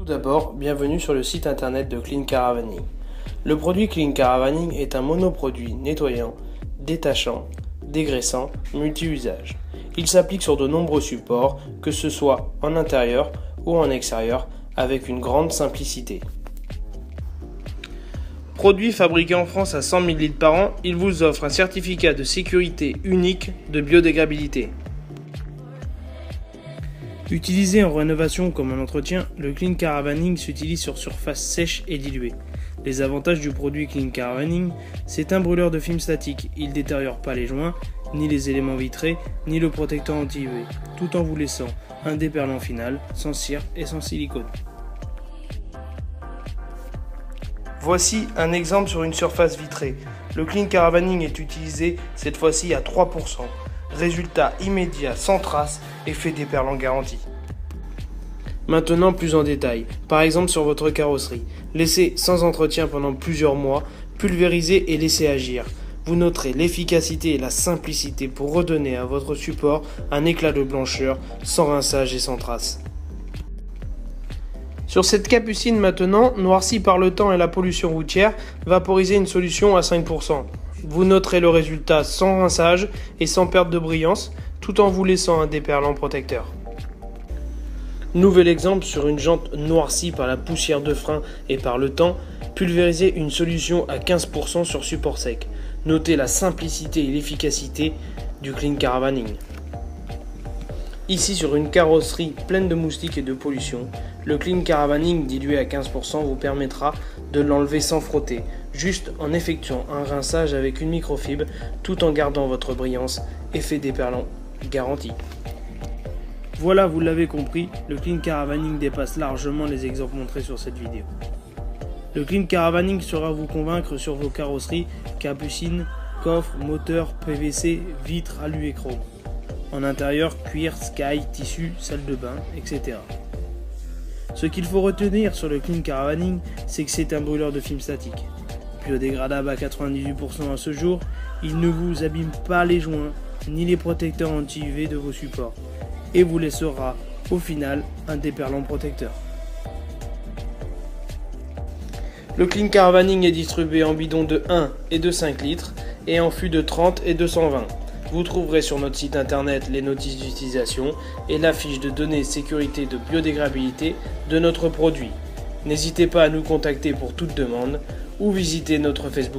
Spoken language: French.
Tout d'abord, bienvenue sur le site internet de Clean Caravaning. Le produit Clean Caravaning est un monoproduit nettoyant, détachant, dégraissant, multi-usage. Il s'applique sur de nombreux supports, que ce soit en intérieur ou en extérieur, avec une grande simplicité. Produit fabriqué en France à 100 000 litres par an, il vous offre un certificat de sécurité unique de biodégradabilité. Utilisé en rénovation comme en entretien, le Clean Caravaning s'utilise sur surface sèche et diluée. Les avantages du produit Clean Caravaning, c'est un brûleur de film statique. Il ne détériore pas les joints, ni les éléments vitrés, ni le protecteur anti-UV, tout en vous laissant un déperlant final, sans cire et sans silicone. Voici un exemple sur une surface vitrée. Le Clean Caravaning est utilisé cette fois-ci à 3%. Résultat immédiat, sans trace, effet déperlant garanti. Maintenant plus en détail, par exemple sur votre carrosserie. Laissez sans entretien pendant plusieurs mois, pulvérisez et laissez agir. Vous noterez l'efficacité et la simplicité pour redonner à votre support un éclat de blancheur, sans rinçage et sans trace. Sur cette capucine maintenant, noircie par le temps et la pollution routière, vaporisez une solution à 5%. Vous noterez le résultat sans rinçage et sans perte de brillance, tout en vous laissant un déperlant protecteur. Nouvel exemple sur une jante noircie par la poussière de frein et par le temps, pulvérisez une solution à 15% sur support sec. Notez la simplicité et l'efficacité du Clean Caravaning. Ici sur une carrosserie pleine de moustiques et de pollution, le Clean Caravaning dilué à 15% vous permettra de l'enlever sans frotter, juste en effectuant un rinçage avec une microfibre tout en gardant votre brillance, effet déperlant garanti. Voilà, vous l'avez compris, le Clean Caravaning dépasse largement les exemples montrés sur cette vidéo. Le Clean Caravaning saura vous convaincre sur vos carrosseries, capucines, coffres, moteurs, PVC, vitres, alu et chrome. En intérieur, cuir, sky, tissu, salle de bain, etc. Ce qu'il faut retenir sur le Clean Caravaning, c'est que c'est un brûleur de film statique. Biodégradable à 98% à ce jour, il ne vous abîme pas les joints ni les protecteurs anti-UV de vos supports et vous laissera au final un déperlant protecteur. Le Clean Caravaning est distribué en bidon de 1 et de 5 litres et en fûts de 30 et 220. Vous trouverez sur notre site internet les notices d'utilisation et la fiche de données sécurité de biodégradabilité de notre produit. N'hésitez pas à nous contacter pour toute demande ou visiter notre Facebook.